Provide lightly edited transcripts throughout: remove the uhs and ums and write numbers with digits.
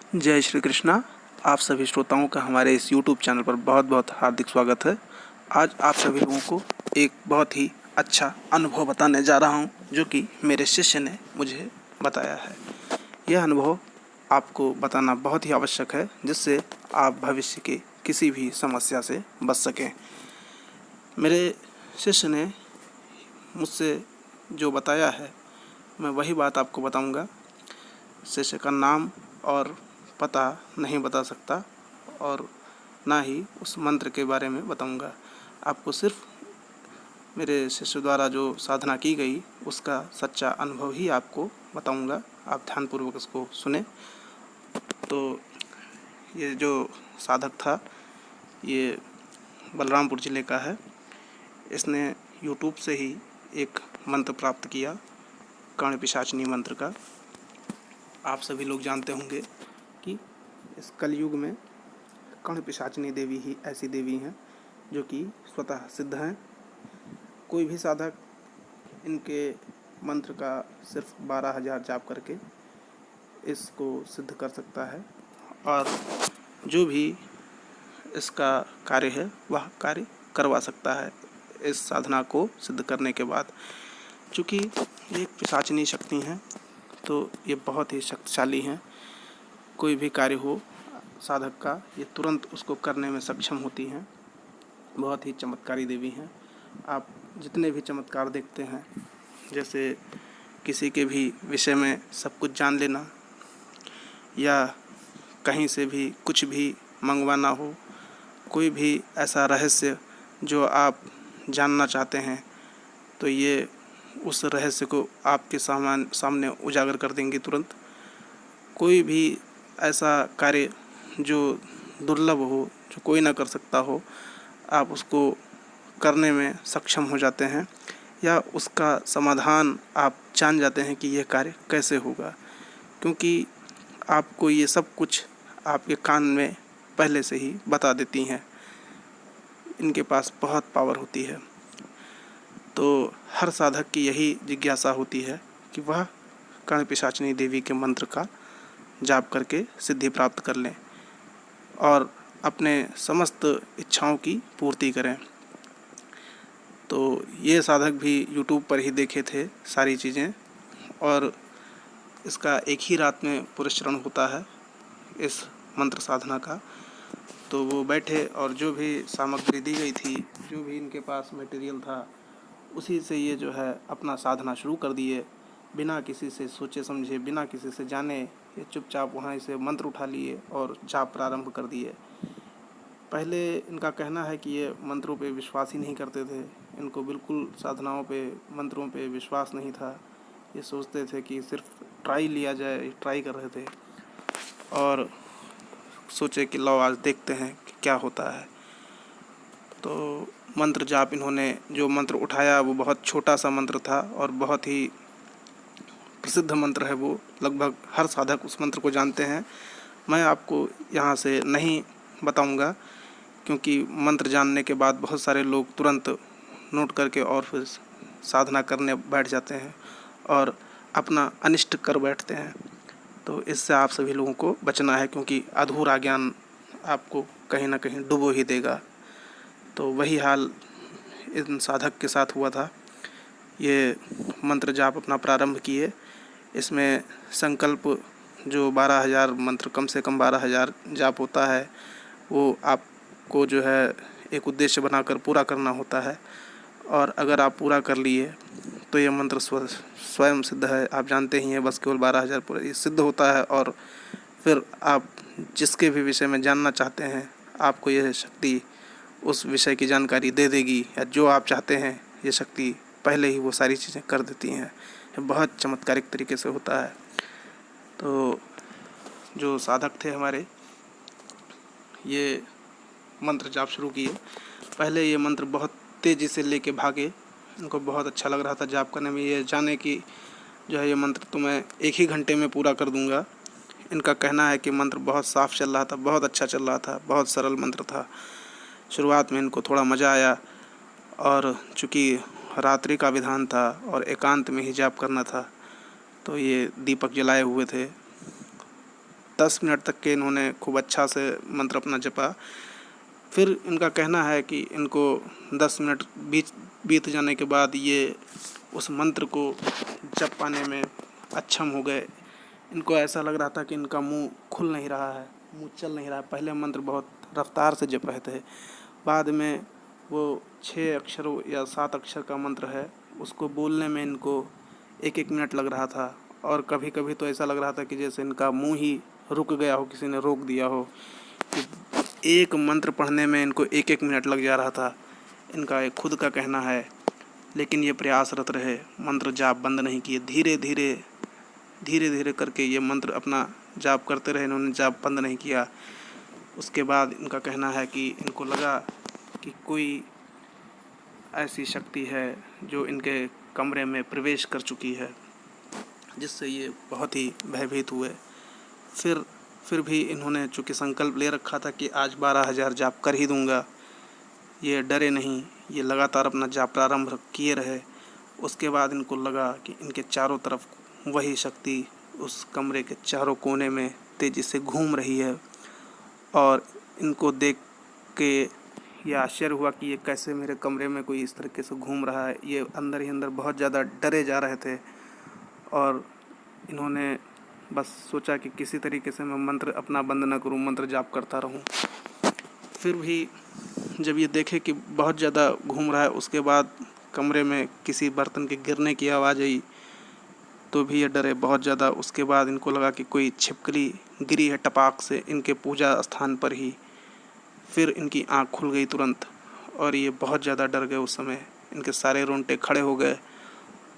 जय श्री कृष्णा। आप सभी श्रोताओं का हमारे इस YouTube चैनल पर बहुत बहुत हार्दिक स्वागत है। आज आप सभी लोगों को एक बहुत ही अच्छा अनुभव बताने जा रहा हूं, जो कि मेरे शिष्य ने मुझे बताया है। यह अनुभव आपको बताना बहुत ही आवश्यक है, जिससे आप भविष्य की किसी भी समस्या से बच सकें। मेरे शिष्य ने मुझसे जो बताया है, मैं वही बात आपको बताऊंगा। शिष्य का नाम और पता नहीं बता सकता और ना ही उस मंत्र के बारे में बताऊंगा। आपको सिर्फ मेरे शिष्य द्वारा जो साधना की गई उसका सच्चा अनुभव ही आपको बताऊंगा। आप ध्यानपूर्वक इसको सुने। तो ये जो साधक था, ये बलरामपुर ज़िले का है। इसने YouTube से ही एक मंत्र प्राप्त किया, कर्ण पिशाचिनी मंत्र का। आप सभी लोग जानते होंगे कि इस कलयुग में कर्ण पिशाचिनी देवी ही ऐसी देवी हैं जो कि स्वतः सिद्ध हैं। कोई भी साधक इनके मंत्र का सिर्फ 12,000 जाप करके इसको सिद्ध कर सकता है, और जो भी इसका कार्य है वह कार्य करवा सकता है इस साधना को सिद्ध करने के बाद। चूँकि ये एक पिशाचिनी शक्ति हैं, तो ये बहुत ही शक्तिशाली हैं। कोई भी कार्य हो साधक का, ये तुरंत उसको करने में सक्षम होती हैं। बहुत ही चमत्कारी देवी हैं। आप जितने भी चमत्कार देखते हैं, जैसे किसी के भी विषय में सब कुछ जान लेना, या कहीं से भी कुछ भी मंगवाना हो, कोई भी ऐसा रहस्य जो आप जानना चाहते हैं, तो ये उस रहस्य को आपके सामने उजागर कर देंगे तुरंत। कोई भी ऐसा कार्य जो दुर्लभ हो, जो कोई ना कर सकता हो, आप उसको करने में सक्षम हो जाते हैं, या उसका समाधान आप जान जाते हैं कि यह कार्य कैसे होगा, क्योंकि आपको ये सब कुछ आपके कान में पहले से ही बता देती हैं। इनके पास बहुत पावर होती है। तो हर साधक की यही जिज्ञासा होती है कि वह कर्ण पिशाचिनी देवी के मंत्र का जाप करके सिद्धि प्राप्त कर लें और अपने समस्त इच्छाओं की पूर्ति करें। तो ये साधक भी YouTube पर ही देखे थे सारी चीज़ें, और इसका एक ही रात में पुरस्चरण होता है इस मंत्र साधना का। तो वो बैठे और जो भी सामग्री दी गई थी, जो भी इनके पास मटेरियल था, उसी से ये जो है अपना साधना शुरू कर दिए, बिना किसी से सोचे समझे, बिना किसी से जाने। ये चुपचाप वहाँ से मंत्र उठा लिए और जाप प्रारंभ कर दिए। पहले इनका कहना है कि ये मंत्रों पे विश्वास ही नहीं करते थे। इनको बिल्कुल साधनाओं पे, मंत्रों पे विश्वास नहीं था। ये सोचते थे कि सिर्फ ट्राई लिया जाए, ट्राई कर रहे थे, और सोचे कि लो आज देखते हैं कि क्या होता है। तो मंत्र जाप इन्होंने जो मंत्र उठाया वो बहुत छोटा सा मंत्र था और बहुत ही प्रसिद्ध मंत्र है। वो लगभग हर साधक उस मंत्र को जानते हैं। मैं आपको यहाँ से नहीं बताऊँगा, क्योंकि मंत्र जानने के बाद बहुत सारे लोग तुरंत नोट करके और फिर साधना करने बैठ जाते हैं और अपना अनिष्ट कर बैठते हैं। तो इससे आप सभी लोगों को बचना है, क्योंकि अधूरा ज्ञान आपको कहीं ना कहीं डुबो ही देगा। तो वही हाल इन साधक के साथ हुआ था। ये मंत्र जाप अपना प्रारंभ किए। इसमें संकल्प जो 12,000 मंत्र, कम से कम 12,000 जाप होता है, वो आपको जो है एक उद्देश्य बनाकर पूरा करना होता है। और अगर आप पूरा कर लिए तो ये मंत्र स्वयं सिद्ध है। आप जानते ही हैं, बस केवल 12,000 पूरा ये सिद्ध होता है, और फिर आप जिसके भी विषय में जानना चाहते हैं, आपको यह शक्ति उस विषय की जानकारी दे देगी, या जो आप चाहते हैं ये शक्ति पहले ही वो सारी चीज़ें कर देती हैं। ये बहुत चमत्कारिक तरीके से होता है। तो जो साधक थे हमारे, ये मंत्र जाप शुरू किए। पहले ये मंत्र बहुत तेज़ी से लेके भागे। इनको बहुत अच्छा लग रहा था जाप करने में। ये जाने कि जो है ये मंत्र तो मैं 1 ही घंटे में पूरा कर दूंगा। इनका कहना है कि मंत्र बहुत साफ चल रहा था, बहुत अच्छा चल रहा था, बहुत सरल मंत्र था। शुरुआत में इनको थोड़ा मज़ा आया, और चूँकि रात्रि का विधान था और एकांत में ही जाप करना था, तो ये दीपक जलाए हुए थे 10 मिनट तक के इन्होंने खूब अच्छा से मंत्र अपना जपा। फिर इनका कहना है कि इनको 10 मिनट बीत जाने के बाद ये उस मंत्र को जप पाने में अक्षम हो गए। इनको ऐसा लग रहा था कि इनका मुंह खुल नहीं रहा है, मुंह चल नहीं रहा है। पहले मंत्र बहुत रफ्तार से जप रहे थे, बाद में वो 6 अक्षरों या 7 अक्षर का मंत्र है, उसको बोलने में इनको 1-1 मिनट लग रहा था। और कभी कभी तो ऐसा लग रहा था कि जैसे इनका मुंह ही रुक गया हो, किसी ने रोक दिया हो। एक मंत्र पढ़ने में इनको 1-1 मिनट लग जा रहा था, इनका एक खुद का कहना है। लेकिन ये प्रयासरत रहे, मंत्र जाप बंद नहीं किए, धीरे धीरे करके ये मंत्र अपना जाप करते रहे, इन्होंने जाप बंद नहीं किया। उसके बाद इनका कहना है कि इनको लगा कि कोई ऐसी शक्ति है जो इनके कमरे में प्रवेश कर चुकी है, जिससे ये बहुत ही भयभीत हुए। फिर भी इन्होंने चूँकि संकल्प ले रखा था कि आज 12,000 जाप कर ही दूंगा, ये डरे नहीं, ये लगातार अपना जाप प्रारंभ किए रहे। उसके बाद इनको लगा कि इनके चारों तरफ वही शक्ति उस कमरे के चारों कोने में तेज़ी से घूम रही है। और इनको देख के ये आश्चर्य हुआ कि ये कैसे मेरे कमरे में कोई इस तरीके से घूम रहा है। ये अंदर ही अंदर बहुत ज़्यादा डरे जा रहे थे और इन्होंने बस सोचा कि किसी तरीके से मैं मंत्र अपना बंद न करूं, मंत्र जाप करता रहूं। फिर भी जब ये देखे कि बहुत ज़्यादा घूम रहा है, उसके बाद कमरे में किसी बर्तन के गिरने की आवाज़ आई तो भी ये डरे बहुत ज़्यादा। उसके बाद इनको लगा कि कोई छिपकली गिरी है टपाक से इनके पूजा स्थान पर ही। फिर इनकी आँख खुल गई तुरंत और ये बहुत ज़्यादा डर गए। उस समय इनके सारे रोंगटे खड़े हो गए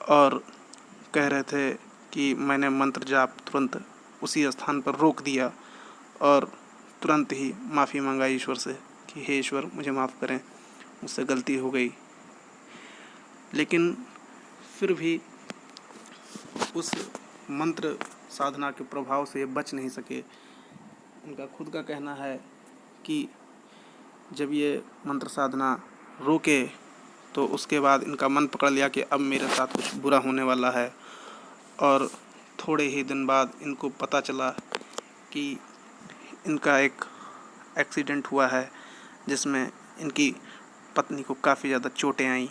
और कह रहे थे कि मैंने मंत्र जाप तुरंत उसी स्थान पर रोक दिया और तुरंत ही माफ़ी मंगाई ईश्वर से कि हे ईश्वर, मुझे माफ़ करें, मुझसे गलती हो गई। लेकिन फिर भी उस मंत्र साधना के प्रभाव से ये बच नहीं सके। इनका खुद का कहना है कि जब ये मंत्र साधना रोके तो उसके बाद इनका मन पकड़ लिया कि अब मेरे साथ कुछ बुरा होने वाला है। और थोड़े ही दिन बाद इनको पता चला कि इनका एक एक्सीडेंट हुआ है जिसमें इनकी पत्नी को काफ़ी ज़्यादा चोटें आईं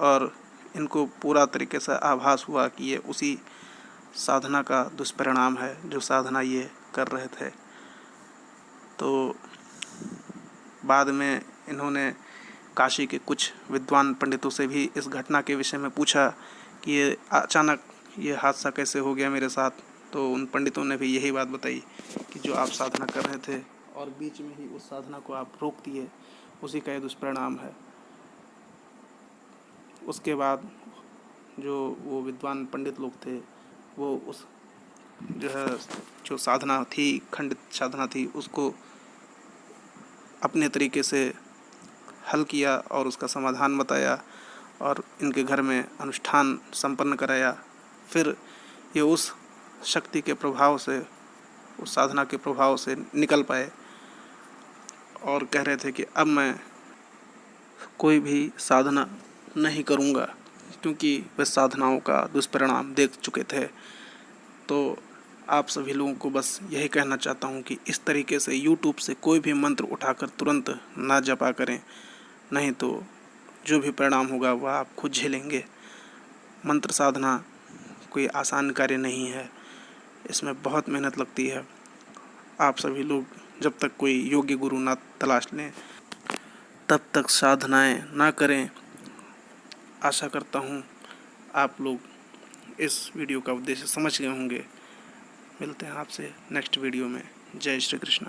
और इनको पूरा तरीके से आभास हुआ कि ये उसी साधना का दुष्परिणाम है जो साधना ये कर रहे थे। तो बाद में इन्होंने काशी के कुछ विद्वान पंडितों से भी इस घटना के विषय में पूछा कि ये अचानक ये हादसा कैसे हो गया मेरे साथ। तो उन पंडितों ने भी यही बात बताई कि जो आप साधना कर रहे थे और बीच में ही उस साधना को आप रोक दिए, उसी का ये दुष्परिणाम है। उसके बाद जो वो विद्वान पंडित लोग थे वो उस जो साधना थी, खंडित साधना थी, उसको अपने तरीके से हल किया और उसका समाधान बताया और इनके घर में अनुष्ठान संपन्न कराया। फिर ये उस शक्ति के प्रभाव से, उस साधना के प्रभाव से निकल पाए और कह रहे थे कि अब मैं कोई भी साधना नहीं करूँगा, क्योंकि वे साधनाओं का दुष्परिणाम देख चुके थे। तो आप सभी लोगों को बस यही कहना चाहता हूँ कि इस तरीके से YouTube से कोई भी मंत्र उठाकर तुरंत ना जपा करें, नहीं तो जो भी परिणाम होगा वह आप खुद झेलेंगे। मंत्र साधना कोई आसान कार्य नहीं है, इसमें बहुत मेहनत लगती है। आप सभी लोग जब तक कोई योग्य गुरु ना तलाश लें तब तक साधनाएं ना करें। आशा करता हूँ आप लोग इस वीडियो का उद्देश्य समझ गए होंगे। मिलते हैं आपसे नेक्स्ट वीडियो में। जय श्री कृष्ण।